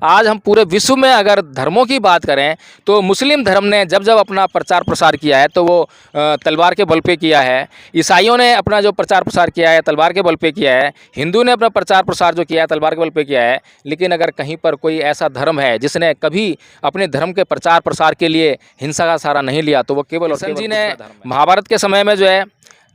आज हम पूरे विश्व में अगर धर्मों की बात करें तो मुस्लिम धर्म ने जब जब अपना प्रचार प्रसार किया है तो वो तलवार के बल पे किया है। ईसाइयों ने अपना जो प्रचार प्रसार किया है तलवार के बल पे किया है। हिंदू ने अपना प्रचार प्रसार जो किया है तलवार के बल पे किया है। लेकिन अगर कहीं पर कोई ऐसा धर्म है जिसने कभी अपने धर्म के प्रचार प्रसार के लिए हिंसा का सहारा नहीं लिया तो वो केवल कृष्ण जी ने महाभारत के समय में जो है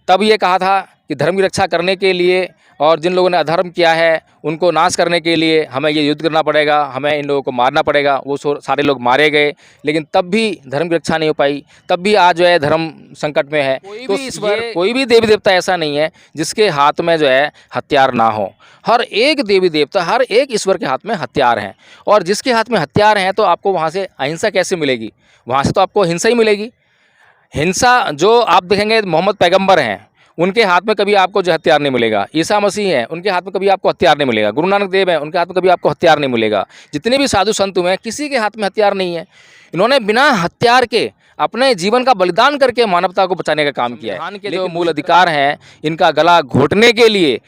तब ये कहा था कि धर्म की रक्षा करने के लिए और जिन लोगों ने अधर्म किया है उनको नाश करने के लिए हमें ये युद्ध करना पड़ेगा, हमें इन लोगों को मारना पड़ेगा। वो सारे लोग मारे गए लेकिन तब भी धर्म की रक्षा नहीं हो पाई। तब भी आज जो है धर्म संकट में है। कोई भी देवी देवता ऐसा नहीं है जिसके हाथ में जो है हथियार ना हो। हर एक देवी देवता, हर एक ईश्वर के हाथ में हथियार हैं। और जिसके हाथ में हथियार हैं तो आपको वहाँ से अहिंसा कैसे मिलेगी? वहाँ से तो आपको हिंसा ही मिलेगी। हिंसा जो आप देखेंगे मोहम्मद पैगंबर हैं, उनके हाथ में कभी आपको जो हथियार नहीं मिलेगा। ईसा मसीह हैं, उनके हाथ में कभी आपको हथियार नहीं मिलेगा। गुरु नानक देव हैं, उनके हाथ में कभी आपको हथियार नहीं मिलेगा। जितने भी साधु संत हुए हैं किसी के हाथ में हथियार नहीं है। इन्होंने बिना हथियार के अपने जीवन का बलिदान करके मानवता को बचाने का काम किया है। संविधान के जो मूल अधिकार हैं इनका गला घोटने के लिए,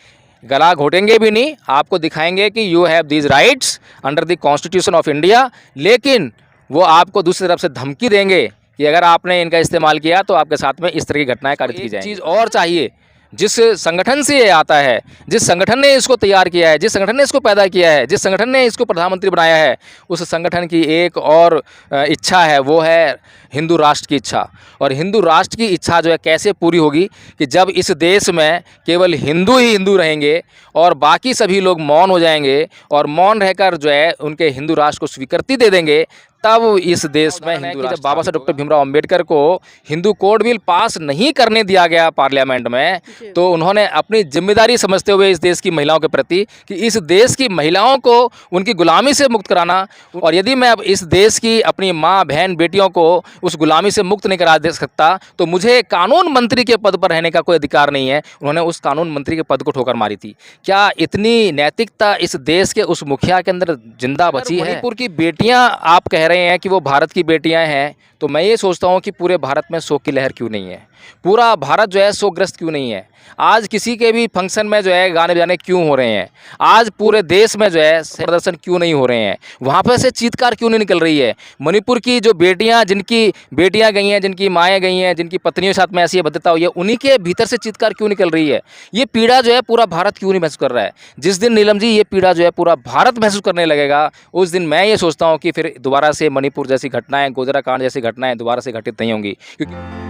गला घोटेंगे भी नहीं, आपको दिखाएंगे कि you have these rights under the constitution of India. लेकिन वो आपको दूसरी तरफ से धमकी देंगे कि अगर आपने इनका इस्तेमाल किया तो आपके साथ में इस तरह की घटनाएं कारित की जाएंगी। चीज़ और चाहिए, जिस संगठन से ये आता है, जिस संगठन ने इसको तैयार किया है, जिस संगठन ने इसको पैदा किया है, जिस संगठन ने इसको प्रधानमंत्री बनाया है, उस संगठन की एक और इच्छा है, वो है हिंदू राष्ट्र की इच्छा। और हिंदू राष्ट्र की इच्छा जो है कैसे पूरी होगी कि जब इस देश में केवल हिंदू ही हिंदू रहेंगे और बाकी सभी लोग मौन हो जाएंगे और मौन रहकर जो है उनके हिंदू राष्ट्र को स्वीकृति दे देंगे, तब इस देश में हिंदू राष्ट्र। जब बाबा साहब डॉक्टर भीमराव अंबेडकर को हिंदू कोड बिल पास नहीं करने दिया गया पार्लियामेंट में, तो उन्होंने अपनी जिम्मेदारी समझते हुए इस देश की महिलाओं के प्रति कि इस देश की महिलाओं को उनकी गुलामी से मुक्त कराना, और यदि मैं अब इस देश की अपनी माँ बहन बेटियों को उस गुलामी से मुक्त नहीं करा दे सकता तो मुझे कानून मंत्री के पद पर रहने का कोई अधिकार नहीं है। उन्होंने उस कानून मंत्री के पद को ठोकर मारी थी। क्या इतनी नैतिकता इस देश के उस मुखिया के अंदर जिंदा बची है? मणिपुर की बेटियां आप कह रहे हैं कि वो भारत की बेटियां हैं, तो मैं ये सोचता हूं कि पूरे भारत में शोक की लहर क्यों नहीं है? पूरा भारत जो है शोकग्रस्त क्यों नहीं है? आज किसी के भी फंक्शन में जो है गाने बजाने क्यों हो रहे हैं? आज पूरे देश में जो है प्रदर्शन क्यों नहीं हो रहे हैं? वहाँ पर से चीत्कार क्यों नहीं निकल रही है? मणिपुर की जो बेटियां, जिनकी बेटियां गई हैं, जिनकी माएँ गई हैं, जिनकी पत्नियों के साथ में ऐसी भद्रता हुई है, उन्हीं के भीतर से चीत्कार क्यों निकल रही है? ये पीड़ा जो है पूरा भारत क्यों नहीं महसूस कर रहा है? जिस दिन नीलम जी ये पीड़ा जो है पूरा भारत महसूस करने लगेगा, उस दिन मैं ये सोचता हूँ कि फिर दोबारा से मणिपुर जैसी घटनाएं, गोधरा कांड जैसी घटनाएं दोबारा से घटित नहीं होंगी। क्योंकि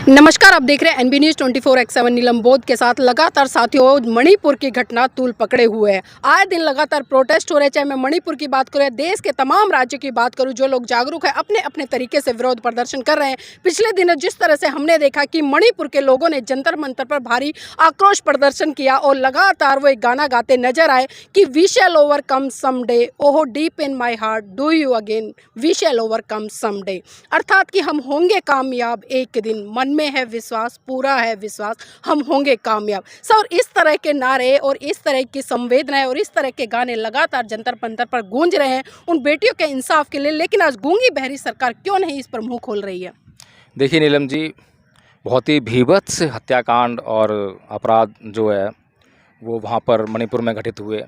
नमस्कार, आप देख रहे हैं एनबी न्यूज़ 24/7 नीलम बोध के साथ। लगातार साथियों मणिपुर की घटना तूल पकड़े हुए है। आए दिन लगातार प्रोटेस्ट हो रहे, चाहे मैं मणिपुर की बात करूँ या देश के तमाम राज्यों की बात करूँ। जो लोग जागरूक है अपने अपने तरीके से विरोध प्रदर्शन कर रहे हैं। पिछले दिनों जिस तरह से हमने देखा कि मणिपुर के लोगों ने जंतर मंतर पर भारी आक्रोश प्रदर्शन किया और लगातार वो एक गाना गाते नजर आए कि वी शैल ओवरकम समडे, ओहो deep in my heart do you again, we shall overcome someday. अर्थात कि हम होंगे कामयाब एक दिन, मन में है विश्वास, पूरा है विश्वास, हम होंगे कामयाब। सर, इस तरह के नारे और इस तरह की संवेदनाएं और इस तरह के गाने लगातार जंतर मंतर पर गूंज रहे हैं उन बेटियों के इंसाफ के लिए, लेकिन आज गूंगी बहरी सरकार क्यों नहीं इस पर मुंह खोल रही है? देखिए नीलम जी, बहुत ही भीभत्स हत्याकांड और अपराध जो है वो वहाँ पर मणिपुर में घटित हुए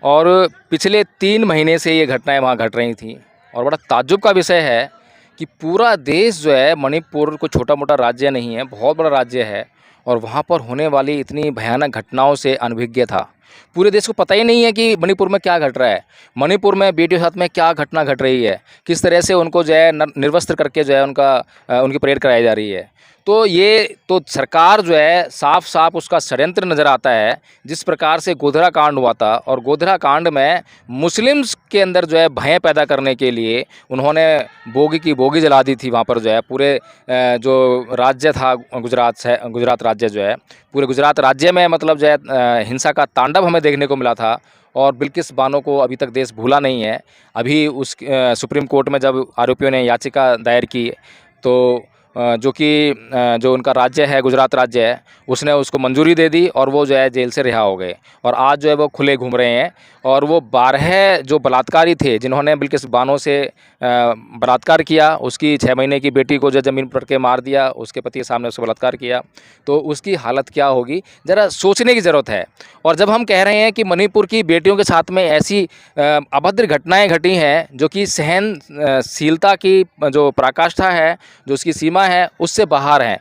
और पिछले 3 महीने से ये घटनाएं वहाँ घट रही थी। और बड़ा ताज्जुब का विषय है कि पूरा देश जो है, मणिपुर कोई छोटा मोटा राज्य नहीं है, बहुत बड़ा राज्य है, और वहाँ पर होने वाली इतनी भयानक घटनाओं से अनभिज्ञ था। पूरे देश को पता ही नहीं है कि मणिपुर में क्या घट रहा है, मणिपुर में बेटियों के साथ में क्या घटना घट रही है, किस तरह से उनको जो है निर्वस्त्र करके जो है उनकी परेड कराई जा रही है। तो ये तो सरकार जो है साफ साफ उसका षड्यंत्र नज़र आता है। जिस प्रकार से गोधरा कांड हुआ था, और गोधरा कांड में मुस्लिम्स के अंदर जो है भय पैदा करने के लिए उन्होंने बोगी की बोगी जला दी थी। वहाँ पर जो है पूरे जो राज्य था गुजरात राज्य जो है, पूरे गुजरात राज्य में मतलब जो है हिंसा का तांडव हमें देखने को मिला था। और बिल्किस बानो को अभी तक देश भूला नहीं है। अभी उस सुप्रीम कोर्ट में जब आरोपियों ने याचिका दायर की तो जो उनका राज्य है, गुजरात राज्य है, उसने उसको मंजूरी दे दी और वो जो है जेल से रिहा हो गए और आज जो है वो खुले घूम रहे हैं। और वो 12 जो बलात्कारी थे जिन्होंने बिल्किस बानो से बलात्कार किया, उसकी 6 महीने की बेटी को जो ज़मीन पर के मार दिया, उसके पति के सामने उसका बलात्कार किया, तो उसकी हालत क्या होगी, ज़रा सोचने की ज़रूरत है। और जब हम कह रहे हैं कि मणिपुर की बेटियों के साथ में ऐसी अभद्र घटनाएं घटी हैं जो कि सहनशीलता की जो पराकाष्ठा है, जो उसकी सीमा है, उससे बाहर हैं।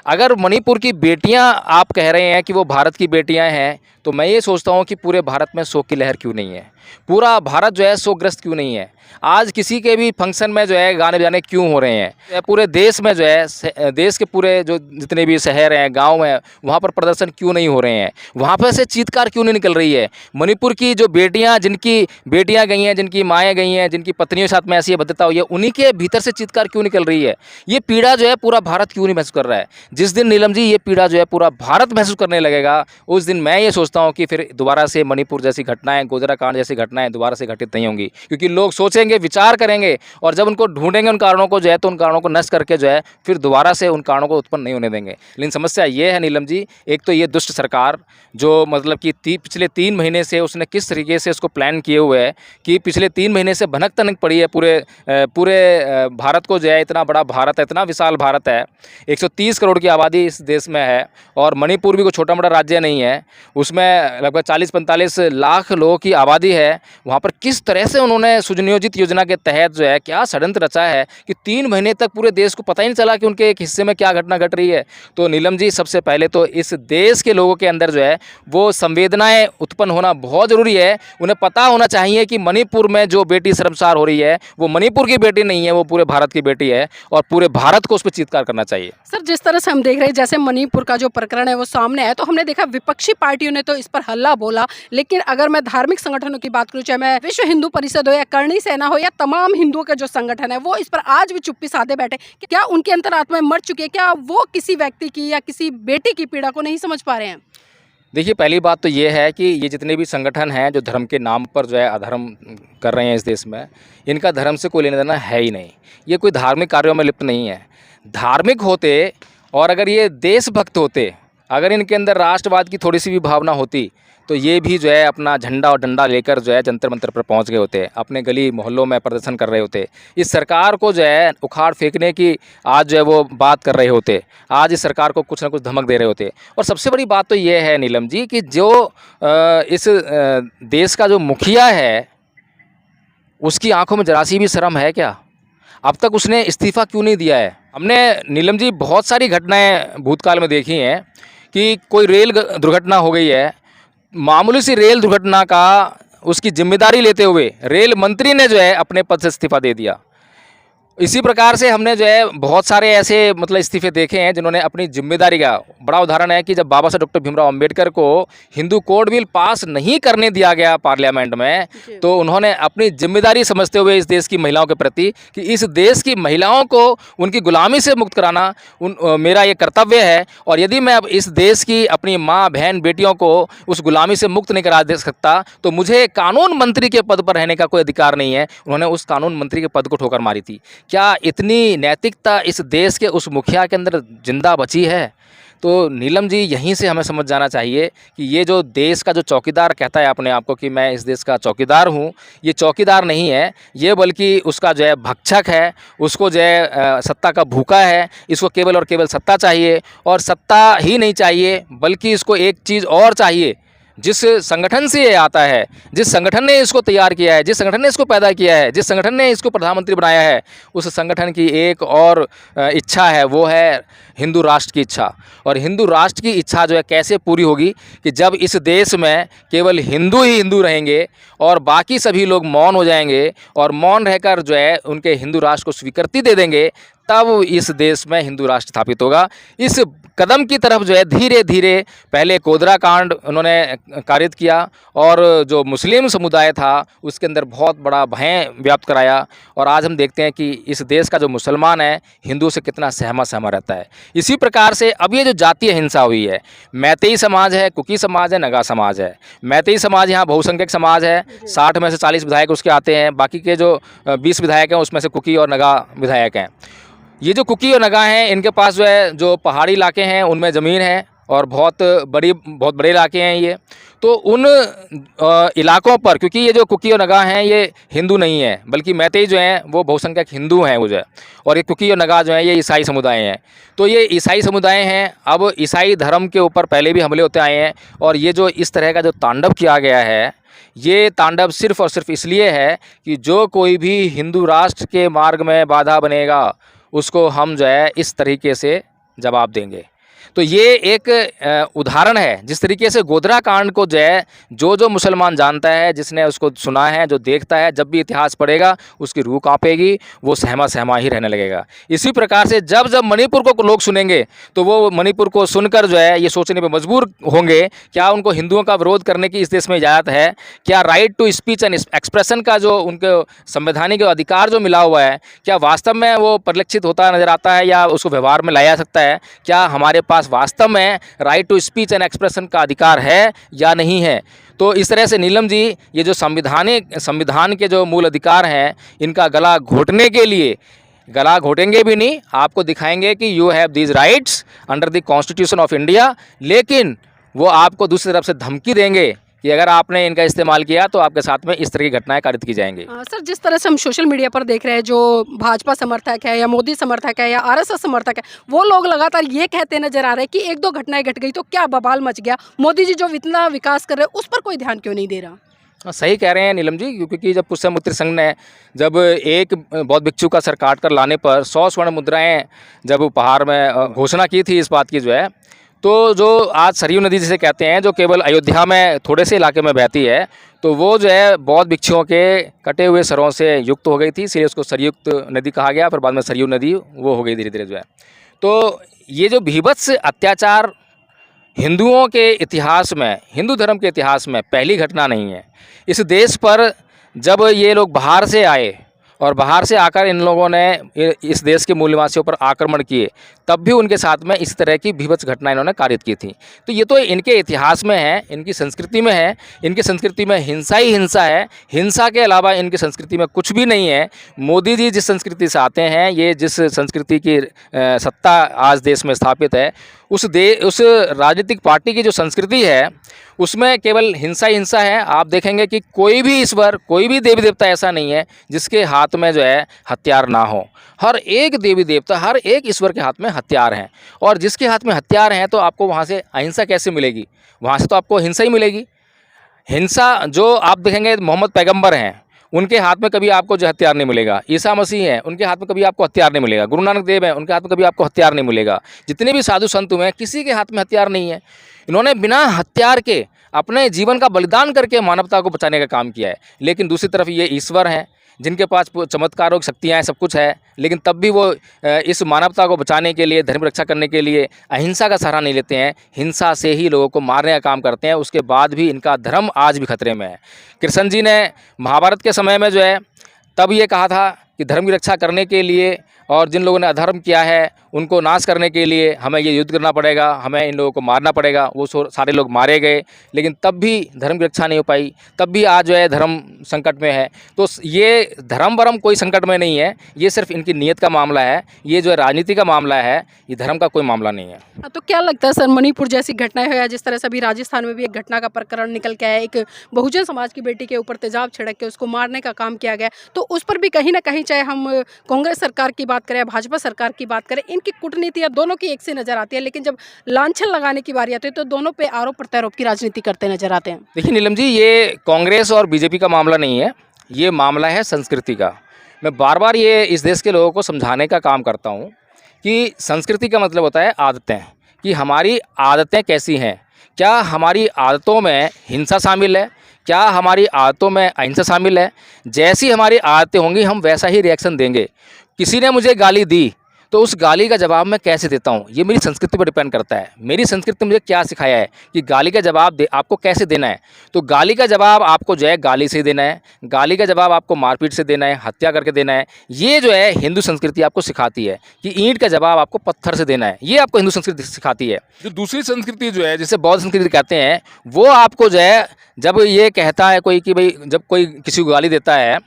अगर मणिपुर की बेटियां आप कह रहे हैं कि वो भारत की बेटियां हैं, तो मैं ये सोचता हूँ कि पूरे भारत में शोक की लहर क्यों नहीं है, पूरा भारत जो है शोकग्रस्त क्यों नहीं है। आज किसी के भी फंक्शन में जो है गाने बजाने क्यों हो रहे हैं, पूरे देश में जो है देश के पूरे जो जितने भी शहर हैं, गांव हैं, वहाँ पर प्रदर्शन क्यों नहीं हो रहे हैं, वहाँ पर से चीत्कार क्यों नहीं निकल रही है। मणिपुर की जो बेटियाँ, जिनकी बेटियाँ गई हैं, जिनकी माएँ गई हैं, जिनकी पत्नियों के साथ में ऐसी अभद्रता हुई है, उन्हीं के भीतर से चीत्कार क्यों निकल रही है। ये पीड़ा जो है पूरा भारत क्यों नहीं महसूस कर रहा है। जिस दिन नीलम जी ये पीड़ा जो है पूरा भारत महसूस करने लगेगा, उस दिन मैं ये सोचता हूँ कि फिर दोबारा से मणिपुर जैसी घटनाएं, गोधरा कांड जैसी घटनाएं दोबारा से घटित नहीं होंगी, क्योंकि लोग सोचेंगे, विचार करेंगे, और जब उनको ढूंढेंगे उन कारणों को जो है, तो उन कारणों को नष्ट करके जो है फिर दोबारा से उन कारणों को उत्पन्न नहीं होने देंगे। लेकिन समस्या ये है नीलम जी, एक तो ये दुष्ट सरकार जो मतलब कि पिछले 3 महीने से उसने किस तरीके से उसको प्लान किए हुए है कि पिछले 3 महीने से भनक तनक पड़ी है पूरे भारत को जो है। इतना बड़ा भारत है, इतना विशाल भारत है, 130 करोड़ की आबादी इस देश में है, और मणिपुर भी कोई छोटा मोटा राज्य नहीं है, उसमें लगभग 40-45 लाख लोगों की आबादी है। वहाँ पर किस तरह से उन्होंने सुनियोजित योजना के तहत जो है क्या षड्यंत्र रचा है कि 3 महीने तक पूरे देश को पता ही नहीं चला कि उनके एक हिस्से में क्या घटना घट रही है। तो नीलम जी, सबसे पहले तो इस देश के लोगों के अंदर जो है वो संवेदनाएं उत्पन्न होना बहुत ज़रूरी है। उन्हें पता होना चाहिए कि मणिपुर में जो बेटी शर्मसार हो रही है वो मणिपुर की बेटी नहीं है, वो पूरे भारत की बेटी है, और पूरे भारत को उस पर चीत्कार करना चाहिए। सर, जिस तरह से हम देख रहे हैं, जैसे मणिपुर का जो प्रकरण है वो सामने आया, तो हमने देखा विपक्षी पार्टियों ने तो इस पर हल्ला बोला, लेकिन अगर मैं धार्मिक संगठनों की बात करूं, चाहे मैं विश्व हिंदू परिषद हो या करणी सेना हो या तमाम हिंदुओं के जो संगठन है, वो इस पर आज भी चुप्पी साधे बैठे। क्या उनके अंतरात्मा मर चुकी है? क्या वो किसी व्यक्ति की या किसी बेटी की पीड़ा को नहीं समझ पा रहे हैं? देखिए, पहली बात तो ये है कि ये जितने भी संगठन हैं जो धर्म के नाम पर जो है अधर्म कर रहे हैं इस देश में, इनका धर्म से कोई लेना देना है ही नहीं। ये कोई धार्मिक कार्यों में लिप्त नहीं है। धार्मिक होते और अगर ये देशभक्त होते, अगर इनके अंदर राष्ट्रवाद की थोड़ी सी भी भावना होती, तो ये भी जो है अपना झंडा और डंडा लेकर जो है जंतर मंतर पर पहुंच गए होते, अपने गली मोहल्लों में प्रदर्शन कर रहे होते, इस सरकार को जो है उखाड़ फेंकने की आज जो है वो बात कर रहे होते, आज इस सरकार को कुछ ना कुछ धमक दे रहे होते। और सबसे बड़ी बात तो ये है नीलम जी कि जो इस देश का जो मुखिया है, उसकी आंखों में जरा सी भी शर्म है क्या? अब तक उसने इस्तीफ़ा क्यों नहीं दिया है? हमने नीलम जी बहुत सारी घटनाएं भूतकाल में देखी हैं कि कोई रेल दुर्घटना हो गई है, मामूली सी रेल दुर्घटना का उसकी जिम्मेदारी लेते हुए रेल मंत्री ने जो है अपने पद से इस्तीफ़ा दे दिया। इसी प्रकार से हमने जो है बहुत सारे ऐसे मतलब इस्तीफे देखे हैं जिन्होंने अपनी जिम्मेदारी का बड़ा उदाहरण है कि जब बाबा साहब डॉक्टर भीमराव अंबेडकर को हिंदू कोड बिल पास नहीं करने दिया गया पार्लियामेंट में, तो उन्होंने अपनी जिम्मेदारी समझते हुए इस देश की महिलाओं के प्रति कि इस देश की महिलाओं को उनकी गुलामी से मुक्त कराना मेरा ये कर्तव्य है, और यदि मैं अब इस देश की अपनी माँ बहन बेटियों को उस गुलामी से मुक्त नहीं करा दे सकता तो मुझे कानून मंत्री के पद पर रहने का कोई अधिकार नहीं है। उन्होंने उस कानून मंत्री के पद को ठोकर मारी थी। क्या इतनी नैतिकता इस देश के उस मुखिया के अंदर जिंदा बची है? तो नीलम जी, यहीं से हमें समझ जाना चाहिए कि ये जो देश का जो चौकीदार कहता है अपने आप को कि मैं इस देश का चौकीदार हूँ, ये चौकीदार नहीं है, ये बल्कि उसका जो है भक्षक है, उसको जो है सत्ता का भूखा है। इसको केवल और केवल सत्ता चाहिए, और सत्ता ही नहीं चाहिए बल्कि इसको एक चीज़ और चाहिए। जिस संगठन से ये आता है, जिस संगठन ने इसको तैयार किया है, जिस संगठन ने इसको पैदा किया है, जिस संगठन ने इसको प्रधानमंत्री बनाया है, उस संगठन की एक और इच्छा है, वो है हिंदू राष्ट्र की इच्छा। और हिंदू राष्ट्र की इच्छा जो है कैसे पूरी होगी कि जब इस देश में केवल हिंदू ही हिंदू रहेंगे और बाकी सभी लोग मौन हो जाएंगे और मौन रहकर जो है उनके हिंदू राष्ट्र को स्वीकृति दे देंगे, तब इस देश में हिंदू राष्ट्र स्थापित होगा। इस कदम की तरफ जो है धीरे धीरे पहले गोधरा कांड उन्होंने कारित किया और जो मुस्लिम समुदाय था उसके अंदर बहुत बड़ा भय व्याप्त कराया, और आज हम देखते हैं कि इस देश का जो मुसलमान है हिंदू से कितना सहमा रहता है। इसी प्रकार से अब ये जो जातीय हिंसा हुई है, मैतेई समाज है, कुकी समाज है, नगा समाज है। मैतेई समाज यहाँ बहुसंख्यक समाज है, 60 में से 40 विधायक उसके आते हैं, बाकी के जो 20 विधायक हैं उसमें से कुकी और नगा विधायक हैं। ये जो कुकी और नगा हैं इनके पास जो है जो पहाड़ी इलाके हैं उनमें ज़मीन है, और बहुत बड़े इलाके हैं ये। तो उन इलाकों पर, क्योंकि ये जो कुकी और नगा हैं ये हिंदू नहीं है, बल्कि मैतेई जो हैं वो बहुसंख्यक हिंदू हैं वो जो है, और ये कुकी और नगा जो हैं ये ईसाई समुदाय हैं। तो ये ईसाई समुदाय हैं। अब ईसाई धर्म के ऊपर पहले भी हमले होते आए हैं, और ये जो इस तरह का जो तांडव किया गया है, ये तांडव सिर्फ़ और सिर्फ इसलिए है कि जो कोई भी हिंदू राष्ट्र के मार्ग में बाधा बनेगा उसको हम जो है इस तरीके से जवाब देंगे। तो ये एक उदाहरण है जिस तरीके से गोधरा कांड को जो है जो मुसलमान जानता है, जिसने उसको सुना है, जो देखता है, जब भी इतिहास पढ़ेगा उसकी रूह कांपेगी, वो सहमा सहमा ही रहने लगेगा। इसी प्रकार से जब जब मणिपुर को लोग सुनेंगे तो वो मणिपुर को सुनकर जो है ये सोचने पर मजबूर होंगे, क्या उनको हिंदुओं का विरोध करने की इस देश में इजाज़त है? क्या right to speech and expression का जो उनको संवैधानिक अधिकार जो मिला हुआ है, क्या वास्तव में वो परिलक्षित होता नज़र आता है या उसको व्यवहार में लाया जा सकता है? क्या हमारे पास वास्तव में right to speech and expression का अधिकार है या नहीं है? तो इस तरह से नीलम जी, ये जो संविधान के जो मूल अधिकार हैं, इनका गला घोटने के लिए, गला घोटेंगे भी नहीं, आपको दिखाएंगे कि you have these rights under the constitution of India, लेकिन वो आपको दूसरी तरफ से धमकी देंगे कि अगर आपने इनका इस्तेमाल किया तो आपके साथ में इस तरह की घटनाएं कारित की जाएंगी। सर, जिस तरह से हम सोशल मीडिया पर देख रहे हैं, जो भाजपा समर्थक है या मोदी समर्थक है या आरएसएस समर्थक है, वो लोग लगातार ये कहते नजर आ रहे हैं कि एक दो घटनाएं घट गई तो क्या बवाल मच गया, मोदी जी जो इतना विकास कर रहे हैं उस पर कोई ध्यान क्यों नहीं दे रहा? सही कह रहे हैं नीलम जी, क्योंकि जब पुष्यमित्र संघ ने जब एक बौद्ध भिक्षु का सर काट कर लाने पर 100 स्वर्ण मुद्राएं जब उपहार में घोषणा की थी इस बात की जो है, तो जो आज सरयू नदी जिसे कहते हैं, जो केवल अयोध्या में थोड़े से इलाके में बहती है, तो वो जो है बौद्ध भिक्षुओं के कटे हुए सरों से युक्त हो गई थी, इसलिए उसको सरयुक्त नदी कहा गया। फिर बाद में सरयू नदी वो हो गई धीरे धीरे जो है। तो ये जो भीभत्स अत्याचार हिंदुओं के इतिहास में, हिंदू धर्म के इतिहास में पहली घटना नहीं है। इस देश पर जब ये लोग बाहर से आए और बाहर से आकर इन लोगों ने इस देश के मूल निवासियों पर आक्रमण किए, तब भी उनके साथ में इस तरह की भीभत्स घटना इन्होंने कारित की थी। तो ये तो इनके इतिहास में है, इनकी संस्कृति में है। इनकी संस्कृति में हिंसा ही हिंसा है, हिंसा के अलावा इनकी संस्कृति में कुछ भी नहीं है। मोदी जी जिस संस्कृति से आते हैं, ये जिस संस्कृति की सत्ता आज देश में स्थापित है, उस राजनीतिक पार्टी की जो संस्कृति है उसमें केवल हिंसा ही हिंसा है। आप देखेंगे कि कोई भी ईश्वर, कोई भी देवी देवता ऐसा नहीं है जिसके हाथ में जो है हथियार ना हो। हर एक देवी देवता, हर एक ईश्वर के हाथ में हथियार हैं, और जिसके हाथ में हथियार हैं तो आपको वहाँ से अहिंसा कैसे मिलेगी? वहाँ से तो आपको हिंसा ही मिलेगी। हिंसा जो आप देखेंगे, मोहम्मद पैगंबर हैं, उनके हाथ में कभी आपको जो हथियार नहीं मिलेगा। ईसा मसीह हैं, उनके हाथ में कभी आपको हथियार नहीं मिलेगा। गुरु नानक देव हैं, उनके हाथ में कभी आपको हथियार नहीं मिलेगा। जितने भी साधु संत हुए हैं, किसी के हाथ में हथियार नहीं है। इन्होंने बिना हथियार के अपने जीवन का बलिदान करके मानवता को बचाने का काम किया है। लेकिन दूसरी तरफ ये ईश्वर हैं जिनके पास चमत्कारों की शक्तियाँ हैं, सब कुछ है, लेकिन तब भी वो इस मानवता को बचाने के लिए, धर्म रक्षा करने के लिए अहिंसा का सहारा नहीं लेते हैं, हिंसा से ही लोगों को मारने का काम करते हैं। उसके बाद भी इनका धर्म आज भी खतरे में है। कृष्ण जी ने महाभारत के समय में जो है तब ये कहा था कि धर्म की रक्षा करने के लिए और जिन लोगों ने अधर्म किया है उनको नाश करने के लिए हमें ये युद्ध करना पड़ेगा, हमें इन लोगों को मारना पड़ेगा। वो सारे लोग मारे गए, लेकिन तब भी धर्म की रक्षा नहीं हो पाई। तब भी आज जो है धर्म संकट में है। तो ये धर्म वरम कोई संकट में नहीं है, ये सिर्फ इनकी नीयत का मामला है। ये जो है राजनीति का मामला है, ये धर्म का कोई मामला नहीं है। तो क्या लगता है सर, मणिपुर जैसी घटनाएं हो या जिस तरह से अभी राजस्थान में भी एक घटना का प्रकरण निकल के आया, एक बहुजन समाज की बेटी के ऊपर तेजाब छिड़क के उसको मारने का काम किया गया, तो उस पर भी कहीं ना कहीं, चाहे हम कांग्रेस सरकार की बात करें, भाजपा सरकार की बात करें, इनकी कूटनीति दोनों की एक से नजर आती है, लेकिन जब लांछन लगाने की बारी आती है तो दोनों पे आरोप प्रत्यारोप की राजनीति करते नजर आते हैं। देखिए नीलम जी, ये कांग्रेस और बीजेपी का मामला नहीं है, ये मामला है संस्कृति का। मैं बार बार ये इस देश के लोगों को समझाने का काम करता हूँ कि संस्कृति का मतलब होता है आदतें, कि हमारी आदतें कैसी हैं। क्या हमारी आदतों में हिंसा शामिल है? क्या हमारी आदतों में अहिंसा शामिल है? जैसी हमारी आदतें होंगी हम वैसा ही रिएक्शन देंगे। किसी ने मुझे गाली दी तो उस गाली का जवाब मैं कैसे देता हूँ, ये मेरी संस्कृति पर डिपेंड करता है। मेरी संस्कृति मुझे क्या सिखाया है कि गाली का जवाब आपको कैसे देना है। तो गाली का जवाब आपको जो है गाली से देना है, गाली का जवाब आपको मारपीट से देना है, हत्या करके देना है। ये जो है हिंदू संस्कृति आपको सिखाती है कि ईंट का जवाब आपको पत्थर से देना है। ये आपको हिंदू संस्कृति सिखाती है। जो दूसरी संस्कृति जो है, जिसे बौद्ध संस्कृति कहते हैं, वो आपको जो है जब ये कहता है कोई कि भाई, जब कोई किसी को गाली देता है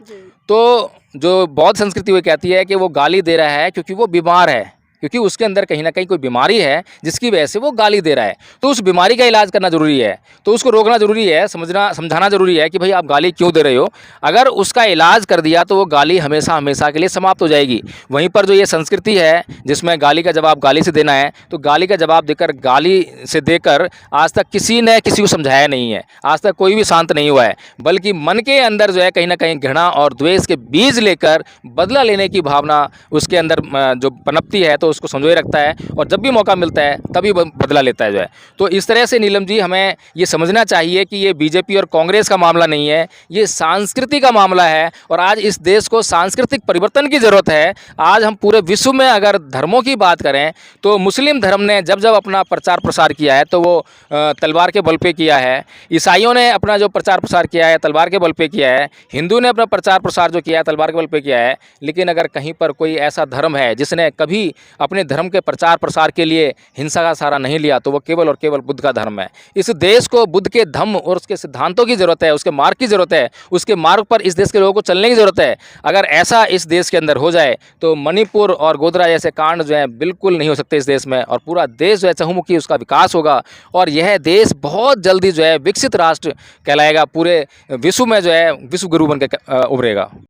तो जो बौद्ध संस्कृति वो कहती है कि वो गाली दे रहा है क्योंकि वो बीमार है, क्योंकि उसके अंदर कहीं ना कहीं कोई बीमारी है जिसकी वजह से वो गाली दे रहा है। तो उस बीमारी का इलाज करना ज़रूरी है, तो उसको रोकना ज़रूरी है, समझाना ज़रूरी है कि भाई आप गाली क्यों दे रहे हो। अगर उसका इलाज कर दिया तो वो गाली हमेशा हमेशा के लिए समाप्त हो जाएगी। वहीं पर जो ये संस्कृति है जिसमें गाली का जवाब गाली से देना है, तो गाली का जवाब देकर गाली से देकर आज तक किसी ने किसी को समझाया नहीं है, आज तक कोई भी शांत नहीं हुआ है, बल्कि मन के अंदर जो है कहीं ना कहीं घृणा और द्वेष के बीज लेकर बदला लेने की भावना उसके अंदर जो पनपती है, तो उसको संजोए रखता है और जब भी मौका मिलता है तभी बदला लेता है जो है। तो इस तरह से नीलम जी हमें ये समझना चाहिए कि ये बीजेपी और कांग्रेस का मामला नहीं है, ये संस्कृति का मामला है और आज इस देश को सांस्कृतिक परिवर्तन की ज़रूरत है। आज हम पूरे विश्व में अगर धर्मों की बात करें तो मुस्लिम धर्म ने जब जब अपना प्रचार प्रसार किया है तो वो तलवार के बल पे किया है। ईसाइयों ने अपना जो प्रचार प्रसार किया है तलवार के बल पे किया है। हिंदू ने अपना प्रचार प्रसार जो किया है तलवार के बल पे किया है। लेकिन अगर कहीं पर कोई ऐसा धर्म है जिसने कभी अपने धर्म के प्रचार प्रसार के लिए हिंसा का सहारा नहीं लिया तो वो केवल और केवल बुद्ध का धर्म है। इस देश को बुद्ध के धम्म और उसके सिद्धांतों की ज़रूरत है, उसके मार्ग की ज़रूरत है, उसके मार्ग पर इस देश के लोगों को चलने की ज़रूरत है। अगर ऐसा इस देश के अंदर हो जाए तो मणिपुर और गोधरा जैसे कांड जो है बिल्कुल नहीं हो सकते इस देश में, और पूरा देश जो है चहुमुखी उसका विकास होगा और यह देश बहुत जल्दी जो है विकसित राष्ट्र कहलाएगा, पूरे विश्व में जो है विश्व गुरु बन के उभरेगा।